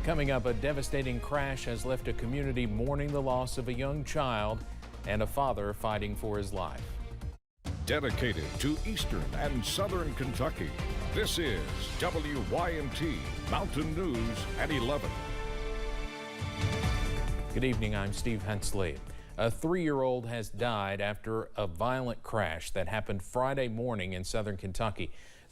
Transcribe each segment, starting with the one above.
Coming up, a devastating crash has left a community mourning the loss of a young child and a father fighting for his life. Dedicated to Eastern and Southern Kentucky, this is WYMT Mountain News at 11. Good evening, I'm Steve Hensley. A 3-year-old has died after a violent crash that happened Friday morning in Southern Kentucky.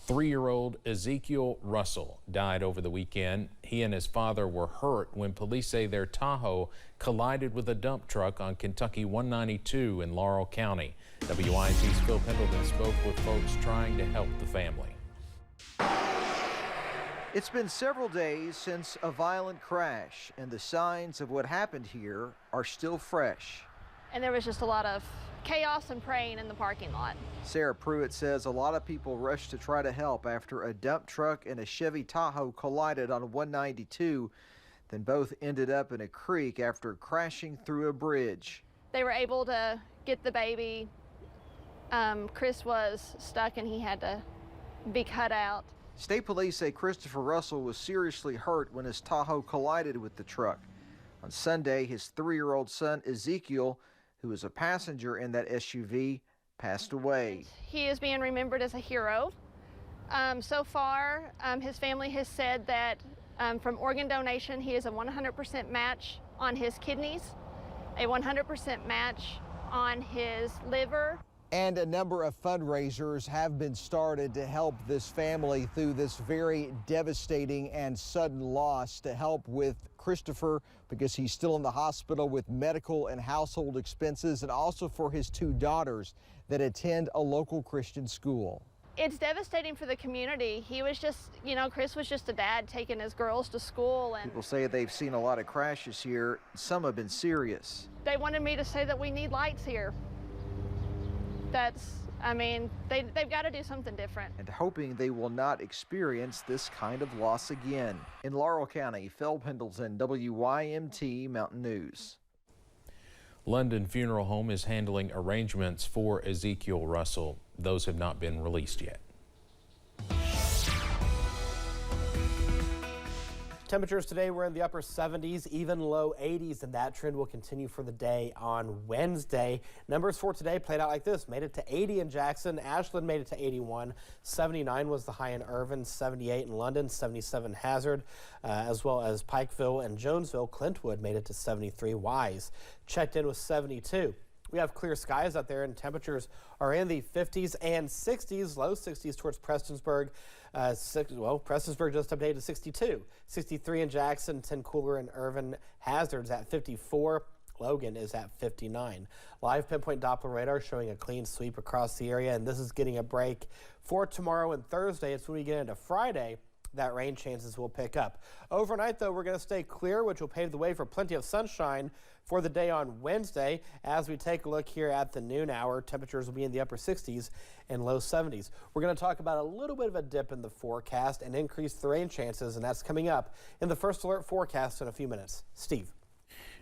3-year-old Ezekiel Russell died over the weekend. He and his father were hurt when police say their Tahoe collided with a dump truck on Kentucky 192 in Laurel County. WYMT's Phil Pendleton spoke with folks trying to help the family. It's been several days since a violent crash, and the signs of what happened here are still fresh. And there was just a lot of chaos and praying in the parking lot. Sarah Pruitt says a lot of people rushed to try to help after a dump truck and a Chevy Tahoe collided on 192, then both ended up in a creek after crashing through a bridge. They were able to get the baby. Chris was stuck and he had to be cut out. State police say Christopher Russell was seriously hurt when his Tahoe collided with the truck. On Sunday, his 3-year-old son Ezekiel, who was a passenger in that SUV, passed away. He is being remembered as a hero. So far, his family has said that from organ donation, he is a 100% match on his kidneys, a 100% match on his liver. And a number of fundraisers have been started to help this family through this very devastating and sudden loss, to help with Christopher because he's still in the hospital with medical and household expenses, and also for his 2 daughters that attend a local Christian school. It's devastating for the community. He was just, Chris was just a dad taking his girls to school. And people say they've seen a lot of crashes here. Some have been serious. They wanted me to say that we need lights here. They've got to do something different. And hoping they will not experience this kind of loss again. In Laurel County, Phil Pendleton, WYMT Mountain News. London Funeral Home is handling arrangements for Ezekiel Russell. Those have not been released yet. Temperatures today were in the upper 70s, even low 80s, and that trend will continue for the day on Wednesday. Numbers for today played out like this. Made it to 80 in Jackson. Ashland made it to 81. 79 was the high in Irvin. 78 in London. 77 Hazard, as well as Pikeville and Jonesville. Clintwood made it to 73. Wise checked in with 72. We have clear skies out there, and temperatures are in the 50s and 60s, low 60s towards Prestonsburg. Prestonsburg just updated to 62. 63 in Jackson, 10 cooler in Irvin. Hazard's at 54. Logan is at 59. Live pinpoint Doppler radar showing a clean sweep across the area, and this is getting a break for tomorrow and Thursday. It's when we get into Friday that rain chances will pick up. Overnight, though, we're going to stay clear, which will pave the way for plenty of sunshine for the day on Wednesday. As we take a look here at the noon hour, temperatures will be in the upper 60s and low 70s. We're going to talk about a little bit of a dip in the forecast and increase the rain chances, and that's coming up in the first alert forecast in a few minutes. Steve.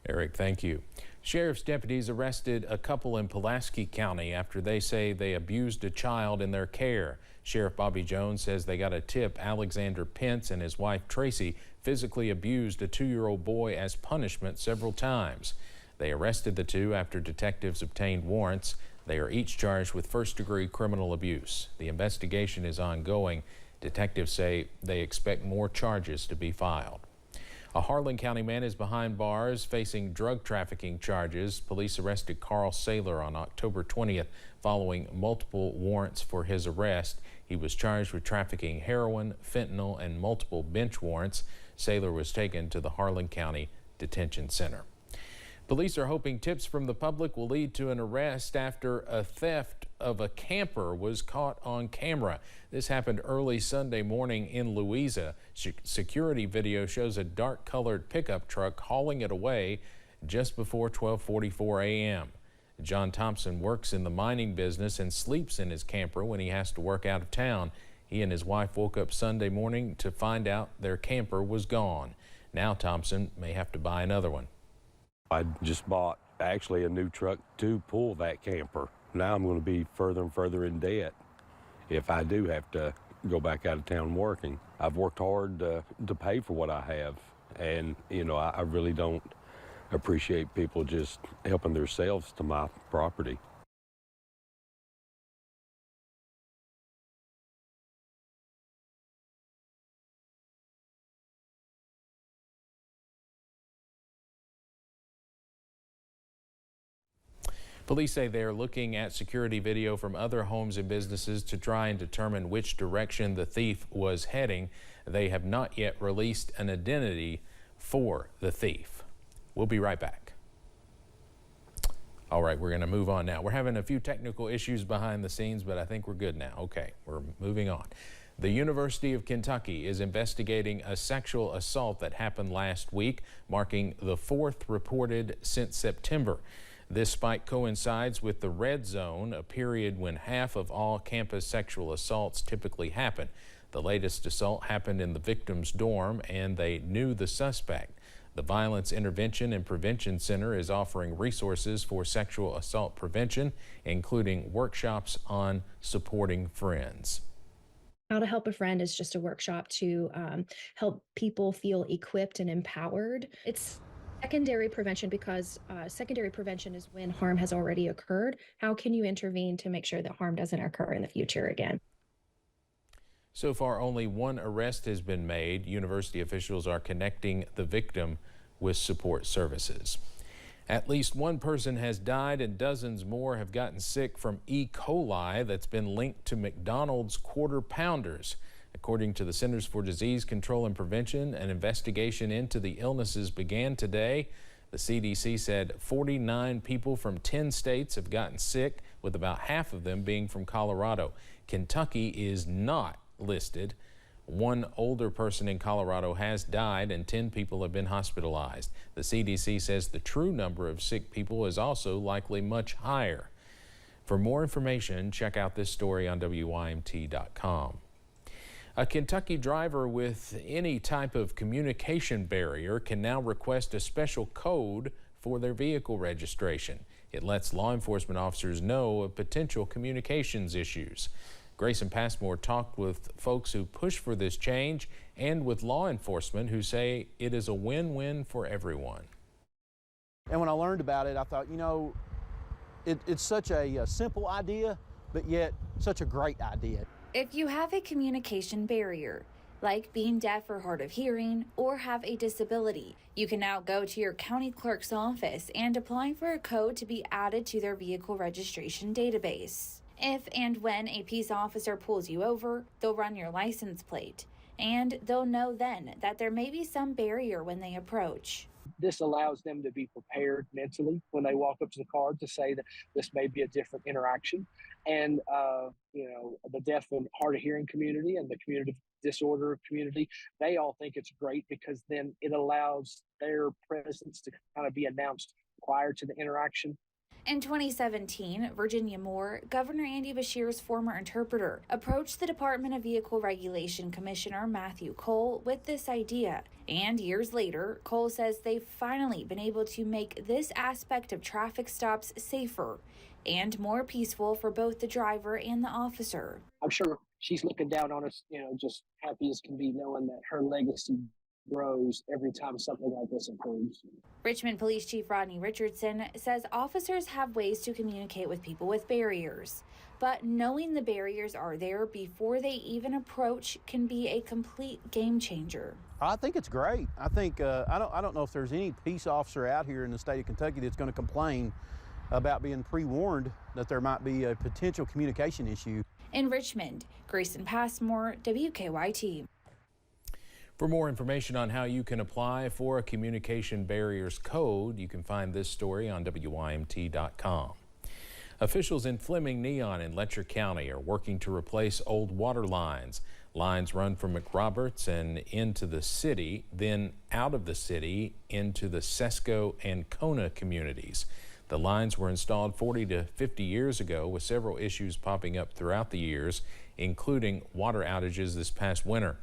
Eric, thank you. Sheriff's deputies arrested a couple in Pulaski County after they say they abused a child in their care. Sheriff Bobby Jones says they got a tip Alexander Pence and his wife Tracy physically abused a 2-year-old boy as punishment several times. They arrested the two after detectives obtained warrants. They are each charged with first-degree criminal abuse. The investigation is ongoing. Detectives say they expect more charges to be filed. A Harlan County man is behind bars facing drug trafficking charges. Police arrested Carl Saylor on October 20th following multiple warrants for his arrest. He was charged with trafficking heroin, fentanyl, and multiple bench warrants. Saylor was taken to the Harlan County Detention Center. Police are hoping tips from the public will lead to an arrest after a theft of a camper was caught on camera. This happened early Sunday morning in Louisa. Security video shows a dark-colored pickup truck hauling it away just before 12:44 a.m. John Thompson works in the mining business and sleeps in his camper when he has to work out of town. He and his wife woke up Sunday morning to find out their camper was gone. Now Thompson may have to buy another one. I just bought actually a new truck to pull that camper. Now I'm going to be further and further in debt if I do have to go back out of town working. I've worked hard to pay for what I have, And, you know, I really don't appreciate people just helping themselves to my property. Police say they are looking at security video from other homes and businesses to try and determine which direction the thief was heading. They have not yet released an identity for the thief. We'll be right back. All right, we're going to move on now. We're having a few technical issues behind the scenes, but I think we're good now. Okay, we're moving on. The University of Kentucky is investigating a sexual assault that happened last week, marking the 4th reported since September. This spike coincides with the red zone, a period when half of all campus sexual assaults typically happen. The latest assault happened in the victim's dorm, and they knew the suspect. The Violence Intervention and Prevention Center is offering resources for sexual assault prevention, including workshops on supporting friends. How to Help a Friend is just a workshop to help people feel equipped and empowered. It's secondary prevention because secondary prevention is when harm has already occurred. How can you intervene to make sure that harm doesn't occur in the future again? So far, only one arrest has been made. University officials are connecting the victim with support services. At least one person has died and dozens more have gotten sick from E. coli that's been linked to McDonald's Quarter Pounders. According to the Centers for Disease Control and Prevention, an investigation into the illnesses began today. The CDC said 49 people from 10 states have gotten sick, with about half of them being from Colorado. Kentucky is not listed. One older person in Colorado has died and 10 people have been hospitalized. The CDC says the true number of sick people is also likely much higher. For more information, check out this story on WYMT.com. A Kentucky driver with any type of communication barrier can now request a special code for their vehicle registration. It lets law enforcement officers know of potential communications issues. Grayson Passmore talked with folks who push for this change and with law enforcement who say it is a win-win for everyone. And when I learned about it, I thought, you know, it's such a simple idea, but yet such a great idea. If you have a communication barrier, like being deaf or hard of hearing, or have a disability, you can now go to your county clerk's office and apply for a code to be added to their vehicle registration database. If and when a peace officer pulls you over, they'll run your license plate, and they'll know then that there may be some barrier when they approach. This allows them to be prepared mentally when they walk up to the car to say that this may be a different interaction. And, you know, the deaf and hard of hearing community and the community disorder community, they all think it's great because then it allows their presence to kind of be announced prior to the interaction. In 2017, Virginia Moore, Governor Andy Beshear's former interpreter, approached the Department of Vehicle Regulation Commissioner Matthew Cole with this idea. And years later, Cole says they've finally been able to make this aspect of traffic stops safer and more peaceful for both the driver and the officer. I'm sure she's looking down on us, you know, just happy as can be knowing that her legacy grows every time something like this improves. Richmond Police Chief Rodney Richardson says officers have ways to communicate with people with barriers, but knowing the barriers are there before they even approach can be a complete game changer. I think it's great. I think I don't know if there's any peace officer out here in the state of Kentucky that's going to complain about being pre-warned that there might be a potential communication issue. In Richmond, Grayson Passmore, WKYT. For more information on how you can apply for a communication barriers code, you can find this story on WYMT.com. Officials in Fleming, Neon, and Letcher County are working to replace old water lines. Lines run from McRoberts and into the city, then out of the city into the Sesco and Kona communities. The lines were installed 40 to 50 years ago, with several issues popping up throughout the years, including water outages this past winter.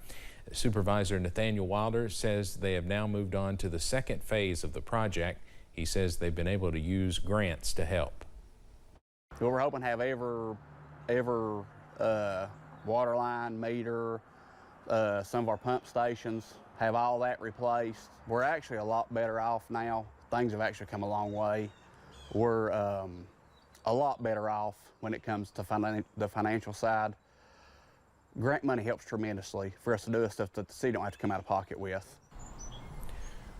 Supervisor Nathaniel Wilder says they have now moved on to the second phase of the project. He says they've been able to use grants to help. Well, we're hoping to have every water line, meter, some of our pump stations have all that replaced. We're actually a lot better off now. Things have actually come a long way. We're a lot better off when it comes to the financial side. Grant money helps tremendously for us to do the stuff that the city don't have to come out of pocket with.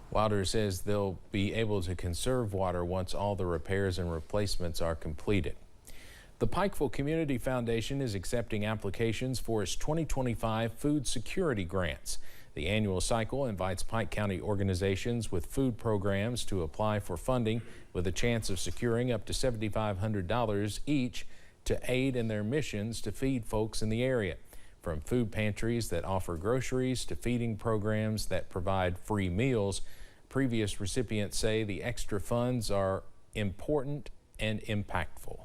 Wilder says they'll be able to conserve water once all the repairs and replacements are completed. The Pikeville Community Foundation is accepting applications for its 2025 food security grants. The annual cycle invites Pike County organizations with food programs to apply for funding with a chance of securing up to $7,500 each to aid in their missions to feed folks in the area. From food pantries that offer groceries to feeding programs that provide free meals, previous recipients say the extra funds are important and impactful.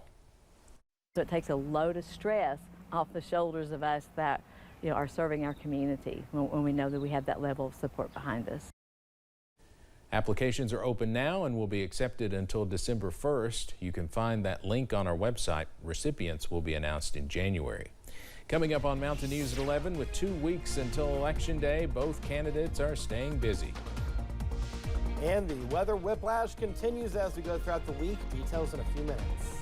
So it takes a load of stress off the shoulders of us that are serving our community when we know that we have that level of support behind us. Applications are open now and will be accepted until December 1st. You can find that link on our website. Recipients will be announced in January. Coming up on Mountain News at 11, with 2 weeks until Election Day, both candidates are staying busy. And the weather whiplash continues as we go throughout the week. Details in a few minutes.